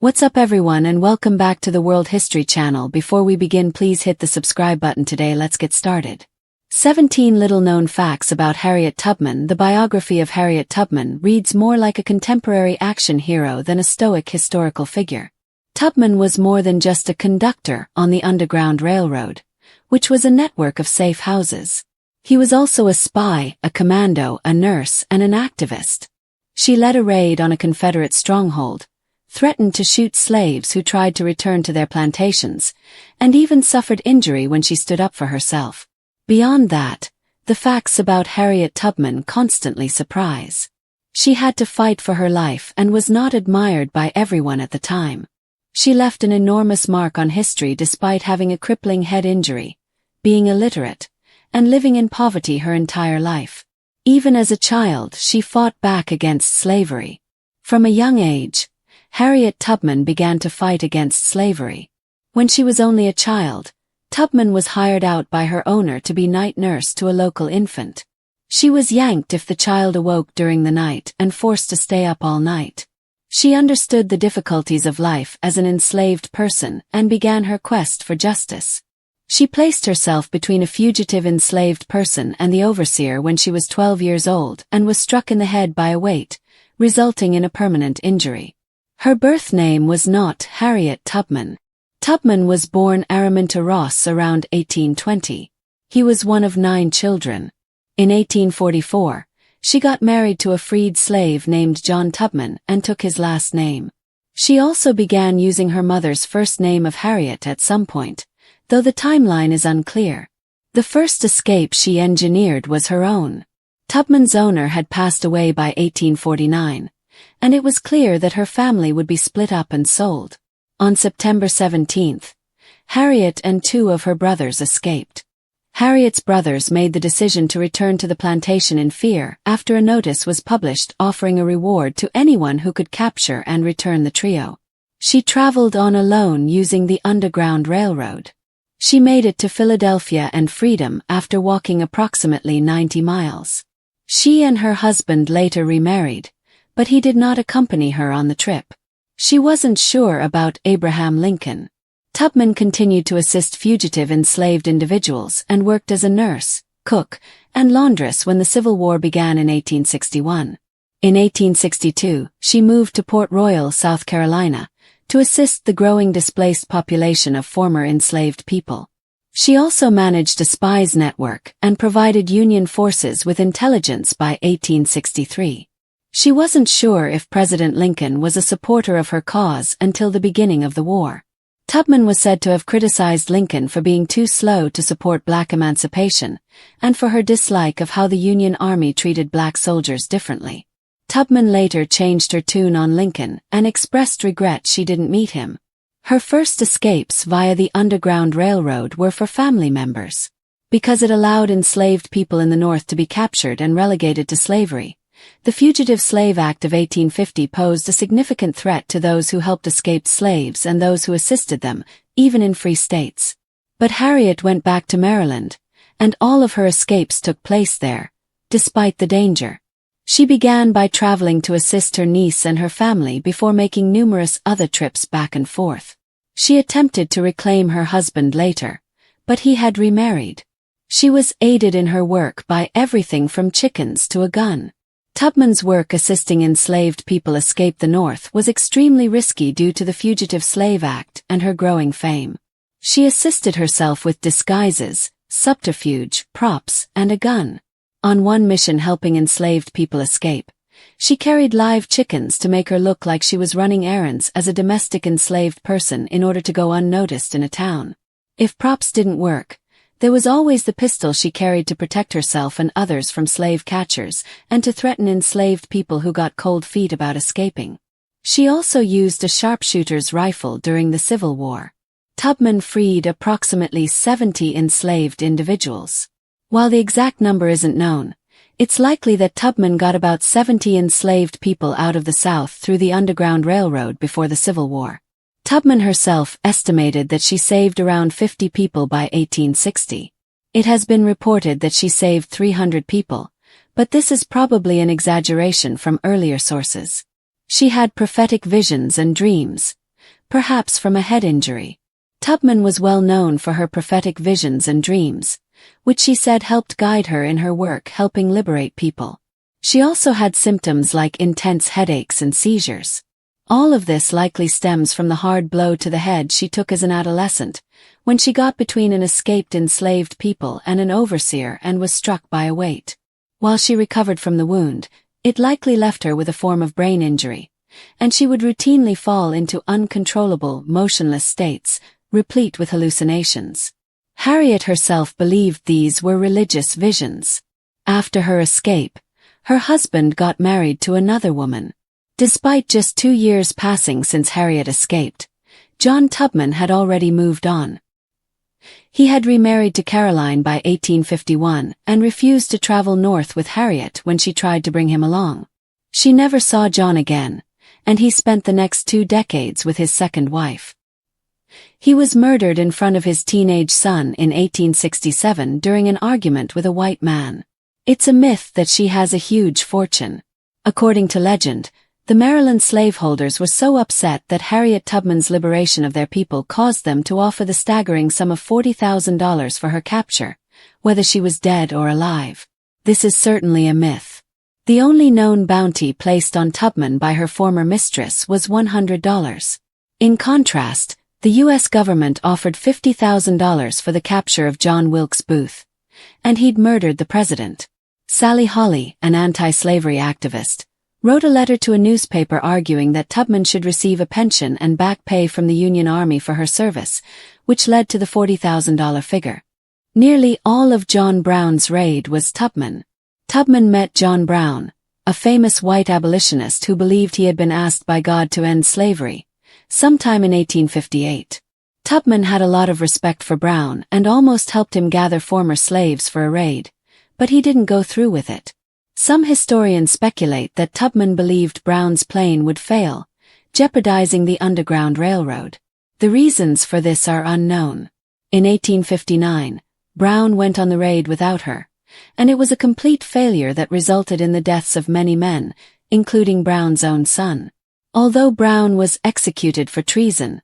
What's up everyone and welcome back to the World History Channel. Before we begin, please hit the subscribe button today. Let's get started. 17 little-known facts about Harriet Tubman. The biography of Harriet Tubman reads more like a contemporary action hero than a stoic historical figure. Tubman was more than just a conductor on the Underground Railroad, which was a network of safe houses. He was also a spy, a commando, a nurse, and an activist. She led a raid on a Confederate stronghold, threatened to shoot slaves who tried to return to their plantations, and even suffered injury when she stood up for herself. Beyond that, the facts about Harriet Tubman constantly surprise. She had to fight for her life and was not admired by everyone at the time. She left an enormous mark on history despite having a crippling head injury, being illiterate, and living in poverty her entire life. Even as a child, she fought back against slavery. From a young age, Harriet Tubman began to fight against slavery. When she was only a child, Tubman was hired out by her owner to be night nurse to a local infant. She was yanked if the child awoke during the night and forced to stay up all night. She understood the difficulties of life as an enslaved person and began her quest for justice. She placed herself between a fugitive enslaved person and the overseer when she was 12 years old and was struck in the head by a weight, resulting in a permanent injury. Her birth name was not Harriet Tubman. Tubman was born Araminta Ross around 1820. He was one of 9 children. In 1844, she got married to a freed slave named John Tubman and took his last name. She also began using her mother's first name of Harriet at some point, though the timeline is unclear. The first escape she engineered was her own. Tubman's owner had passed away by 1849. And it was clear that her family would be split up and sold. On September 17th, Harriet and 2 of her brothers escaped. Harriet's brothers made the decision to return to the plantation in fear after a notice was published offering a reward to anyone who could capture and return the trio. She traveled on alone using the Underground Railroad. She made it to Philadelphia and freedom after walking approximately 90 miles. She and her husband later remarried, but he did not accompany her on the trip. She wasn't sure about Abraham Lincoln. Tubman continued to assist fugitive enslaved individuals and worked as a nurse, cook, and laundress when the Civil War began in 1861. In 1862, she moved to Port Royal, South Carolina, to assist the growing displaced population of former enslaved people. She also managed a spies network and provided Union forces with intelligence by 1863. She wasn't sure if President Lincoln was a supporter of her cause until the beginning of the war. Tubman was said to have criticized Lincoln for being too slow to support black emancipation, and for her dislike of how the Union Army treated black soldiers differently. Tubman later changed her tune on Lincoln and expressed regret she didn't meet him. Her first escapes via the Underground Railroad were for family members. Because it allowed enslaved people in the North to be captured and relegated to slavery, the Fugitive Slave Act of 1850 posed a significant threat to those who helped escaped slaves and those who assisted them, even in free states. But Harriet went back to Maryland, and all of her escapes took place there, despite the danger. She began by traveling to assist her niece and her family before making numerous other trips back and forth. She attempted to reclaim her husband later, but he had remarried. She was aided in her work by everything from chickens to a gun. Tubman's work assisting enslaved people escape the North was extremely risky due to the Fugitive Slave Act and her growing fame. She assisted herself with disguises, subterfuge, props, and a gun. On one mission helping enslaved people escape, she carried live chickens to make her look like she was running errands as a domestic enslaved person in order to go unnoticed in a town. If props didn't work, there was always the pistol she carried to protect herself and others from slave catchers and to threaten enslaved people who got cold feet about escaping. She also used a sharpshooter's rifle during the Civil War. Tubman freed approximately 70 enslaved individuals. While the exact number isn't known, it's likely that Tubman got about 70 enslaved people out of the South through the Underground Railroad before the Civil War. Tubman herself estimated that she saved around 50 people by 1860. It has been reported that she saved 300 people, but this is probably an exaggeration from earlier sources. She had prophetic visions and dreams, perhaps from a head injury. Tubman was well known for her prophetic visions and dreams, which she said helped guide her in her work helping liberate people. She also had symptoms like intense headaches and seizures. All of this likely stems from the hard blow to the head she took as an adolescent, when she got between an escaped enslaved people and an overseer and was struck by a weight. While she recovered from the wound, it likely left her with a form of brain injury, and she would routinely fall into uncontrollable, motionless states, replete with hallucinations. Harriet herself believed these were religious visions. After her escape, her husband got married to another woman. Despite just 2 years passing since Harriet escaped, John Tubman had already moved on. He had remarried to Caroline by 1851 and refused to travel north with Harriet when she tried to bring him along. She never saw John again, and he spent the next 2 decades with his second wife. He was murdered in front of his teenage son in 1867 during an argument with a white man. It's a myth that she has a huge fortune. According to legend, the Maryland slaveholders were so upset that Harriet Tubman's liberation of their people caused them to offer the staggering sum of $40,000 for her capture, whether she was dead or alive. This is certainly a myth. The only known bounty placed on Tubman by her former mistress was $100. In contrast, the U.S. government offered $50,000 for the capture of John Wilkes Booth, and he'd murdered the president. Sally Hawley, an anti-slavery activist, wrote a letter to a newspaper arguing that Tubman should receive a pension and back pay from the Union Army for her service, which led to the $40,000 figure. Nearly all of John Brown's raid was Tubman. Tubman met John Brown, a famous white abolitionist who believed he had been asked by God to end slavery, sometime in 1858. Tubman had a lot of respect for Brown and almost helped him gather former slaves for a raid, but he didn't go through with it. Some historians speculate that Tubman believed Brown's plane would fail, jeopardizing the Underground Railroad. The reasons for this are unknown. In 1859, Brown went on the raid without her, and it was a complete failure that resulted in the deaths of many men, including Brown's own son. Although Brown was executed for treason,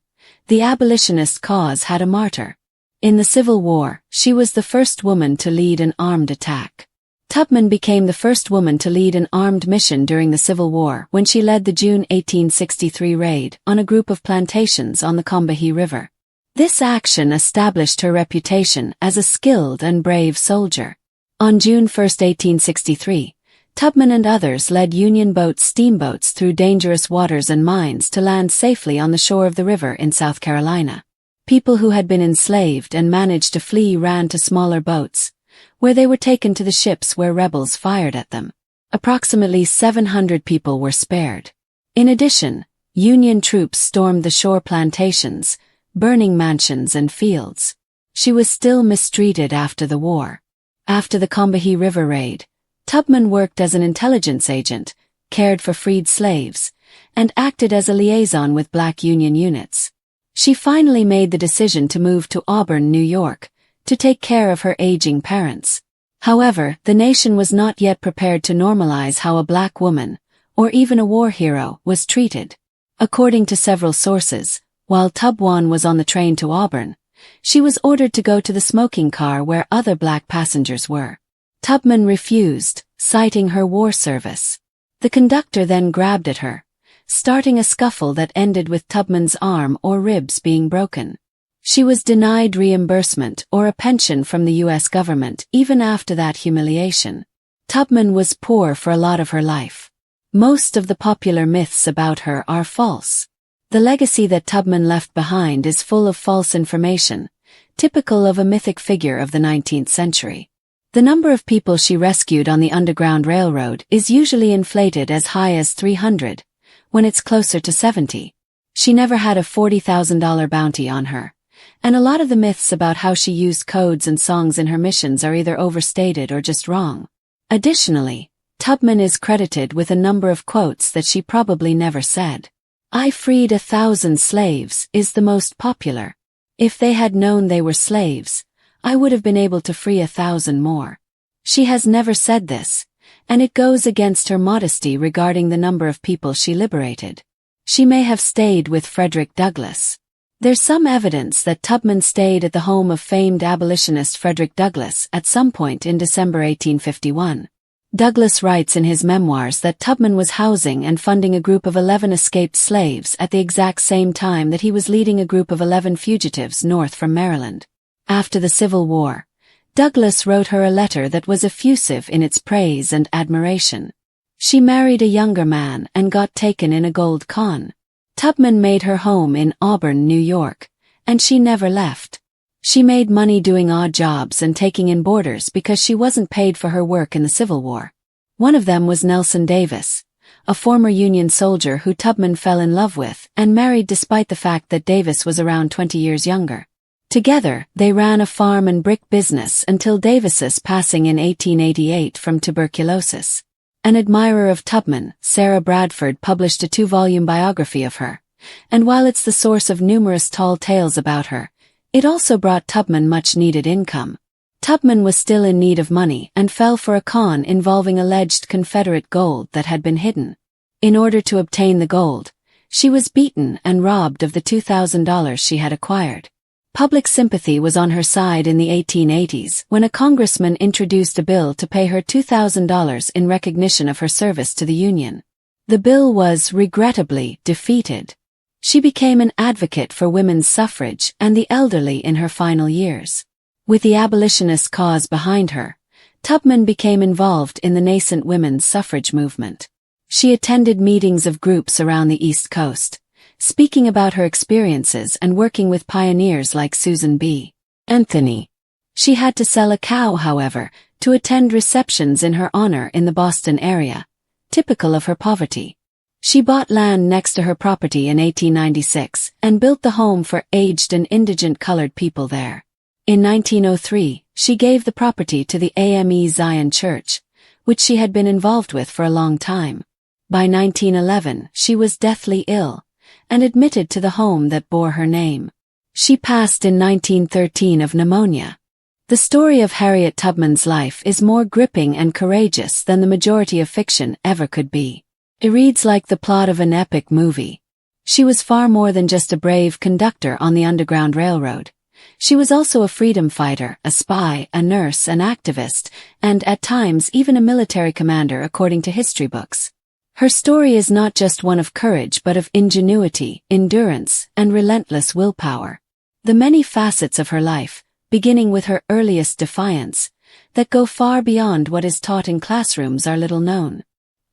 the abolitionist cause had a martyr. In the Civil War, she was the first woman to lead an armed attack. Tubman became the first woman to lead an armed mission during the Civil War when she led the June 1863 raid on a group of plantations on the Combahee River. This action established her reputation as a skilled and brave soldier. On June 1, 1863, Tubman and others led Union steamboats through dangerous waters and mines to land safely on the shore of the river in South Carolina. People who had been enslaved and managed to flee ran to smaller boats, where they were taken to the ships where rebels fired at them. Approximately 700 people were spared. In addition, Union troops stormed the shore plantations, burning mansions and fields. She was still mistreated after the war. After the Combahee River raid, Tubman worked as an intelligence agent, cared for freed slaves, and acted as a liaison with black Union units. She finally made the decision to move to Auburn, New York, to take care of her aging parents. However, the nation was not yet prepared to normalize how a black woman, or even a war hero, was treated. According to several sources, while Tubman was on the train to Auburn, she was ordered to go to the smoking car where other black passengers were. Tubman refused, citing her war service. The conductor then grabbed at her, starting a scuffle that ended with Tubman's arm or ribs being broken. She was denied reimbursement or a pension from the U.S. government even after that humiliation. Tubman was poor for a lot of her life. Most of the popular myths about her are false. The legacy that Tubman left behind is full of false information, typical of a mythic figure of the 19th century. The number of people she rescued on the Underground Railroad is usually inflated as high as 300, when it's closer to 70. She never had a $40,000 bounty on her, and a lot of the myths about how she used codes and songs in her missions are either overstated or just wrong. Additionally, Tubman is credited with a number of quotes that she probably never said. "I freed 1,000 slaves" is the most popular. If they had known they were slaves, I would have been able to free 1,000 more. She has never said this, and it goes against her modesty regarding the number of people she liberated. She may have stayed with Frederick Douglass. There's some evidence that Tubman stayed at the home of famed abolitionist Frederick Douglass at some point in December 1851. Douglass writes in his memoirs that Tubman was housing and funding a group of 11 escaped slaves at the exact same time that he was leading a group of 11 fugitives north from Maryland. After the Civil War, Douglass wrote her a letter that was effusive in its praise and admiration. She married a younger man and got taken in a gold con. Tubman made her home in Auburn, New York, and she never left. She made money doing odd jobs and taking in boarders because she wasn't paid for her work in the Civil War. One of them was Nelson Davis, a former Union soldier who Tubman fell in love with and married despite the fact that Davis was around 20 years younger. Together, they ran a farm and brick business until Davis's passing in 1888 from tuberculosis. An admirer of Tubman, Sarah Bradford, published a 2-volume biography of her, and while it's the source of numerous tall tales about her, it also brought Tubman much-needed income. Tubman was still in need of money and fell for a con involving alleged Confederate gold that had been hidden. In order to obtain the gold, she was beaten and robbed of the $2,000 she had acquired. Public sympathy was on her side in the 1880s when a congressman introduced a bill to pay her $2,000 in recognition of her service to the Union. The bill was, regrettably, defeated. She became an advocate for women's suffrage and the elderly in her final years. With the abolitionist cause behind her, Tubman became involved in the nascent women's suffrage movement. She attended meetings of groups around the East Coast, speaking about her experiences and working with pioneers like Susan B. Anthony. She had to sell a cow, however, to attend receptions in her honor in the Boston area, typical of her poverty. She bought land next to her property in 1896 and built the home for aged and indigent colored people there. In 1903, she gave the property to the AME Zion Church, which she had been involved with for a long time. By 1911, she was deathly ill and admitted to the home that bore her name. She passed in 1913 of pneumonia. The story of Harriet Tubman's life is more gripping and courageous than the majority of fiction ever could be. It reads like the plot of an epic movie. She was far more than just a brave conductor on the Underground Railroad. She was also a freedom fighter, a spy, a nurse, an activist, and at times even a military commander according to history books. Her story is not just one of courage but of ingenuity, endurance, and relentless willpower. The many facets of her life, beginning with her earliest defiance, that go far beyond what is taught in classrooms are little known.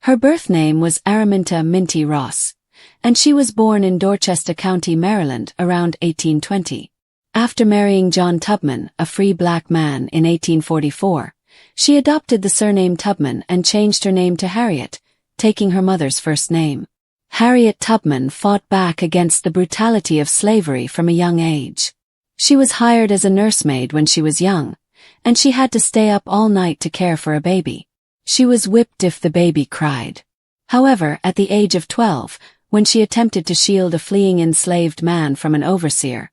Her birth name was Araminta Minty Ross, and she was born in Dorchester County, Maryland, around 1820. After marrying John Tubman, a free black man, in 1844, she adopted the surname Tubman and changed her name to Harriet, taking her mother's first name. Harriet Tubman fought back against the brutality of slavery from a young age. She was hired as a nursemaid when she was young, and she had to stay up all night to care for a baby. She was whipped if the baby cried. However, at the age of 12, when she attempted to shield a fleeing enslaved man from an overseer,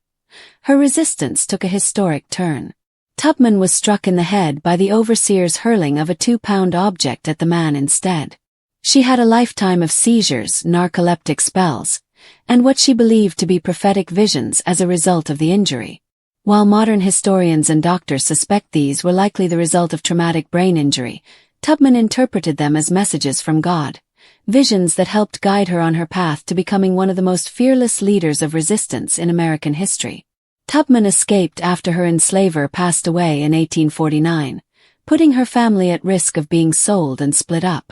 her resistance took a historic turn. Tubman was struck in the head by the overseer's hurling of a 2-pound object at the man instead. She had a lifetime of seizures, narcoleptic spells, and what she believed to be prophetic visions as a result of the injury. While modern historians and doctors suspect these were likely the result of traumatic brain injury, Tubman interpreted them as messages from God, visions that helped guide her on her path to becoming one of the most fearless leaders of resistance in American history. Tubman escaped after her enslaver passed away in 1849, putting her family at risk of being sold and split up.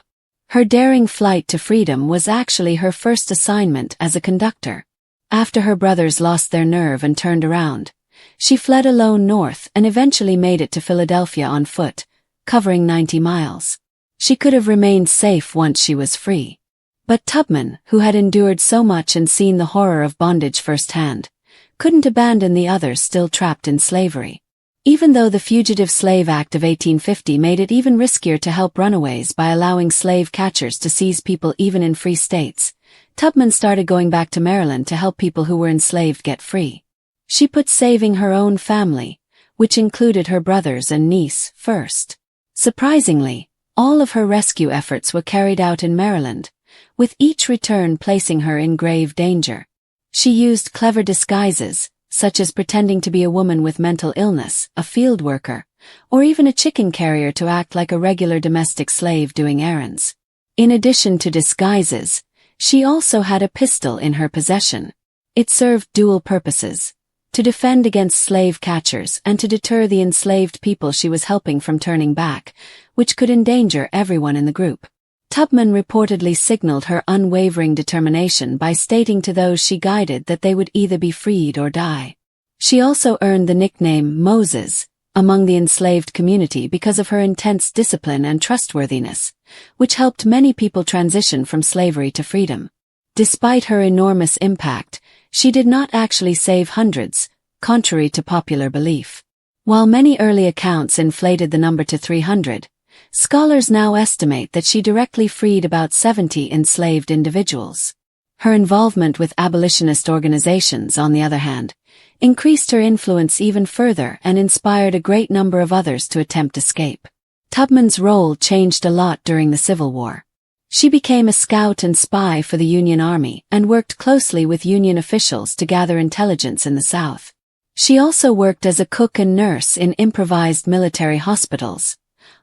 Her daring flight to freedom was actually her first assignment as a conductor. After her brothers lost their nerve and turned around, she fled alone north and eventually made it to Philadelphia on foot, covering 90 miles. She could have remained safe once she was free. But Tubman, who had endured so much and seen the horror of bondage firsthand, couldn't abandon the others still trapped in slavery. Even though the Fugitive Slave Act of 1850 made it even riskier to help runaways by allowing slave catchers to seize people even in free states, Tubman started going back to Maryland to help people who were enslaved get free. She put saving her own family, which included her brothers and niece, first. Surprisingly, all of her rescue efforts were carried out in Maryland, with each return placing her in grave danger. She used clever disguises, such as pretending to be a woman with mental illness, a field worker, or even a chicken carrier to act like a regular domestic slave doing errands. In addition to disguises, she also had a pistol in her possession. It served dual purposes: to defend against slave catchers and to deter the enslaved people she was helping from turning back, which could endanger everyone in the group. Tubman reportedly signaled her unwavering determination by stating to those she guided that they would either be freed or die. She also earned the nickname Moses among the enslaved community because of her intense discipline and trustworthiness, which helped many people transition from slavery to freedom. Despite her enormous impact, she did not actually save hundreds, contrary to popular belief. While many early accounts inflated the number to 300, scholars now estimate that she directly freed about 70 enslaved individuals. Her involvement with abolitionist organizations, on the other hand, increased her influence even further and inspired a great number of others to attempt escape. Tubman's role changed a lot during the Civil War. She became a scout and spy for the Union Army and worked closely with Union officials to gather intelligence in the South. She also worked as a cook and nurse in improvised military hospitals,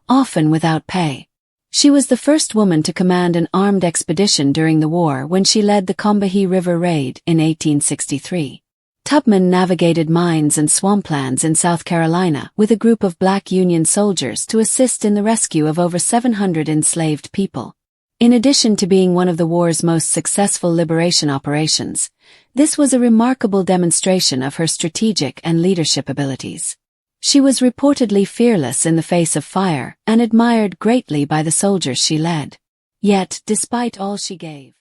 often without pay. She was the first woman to command an armed expedition during the war when she led the Combahee River Raid in 1863. Tubman navigated mines and swamplands in South Carolina with a group of black Union soldiers to assist in the rescue of over 700 enslaved people. In addition to being one of the war's most successful liberation operations, this was a remarkable demonstration of her strategic and leadership abilities. She was reportedly fearless in the face of fire and admired greatly by the soldiers she led. Yet, despite all she gave,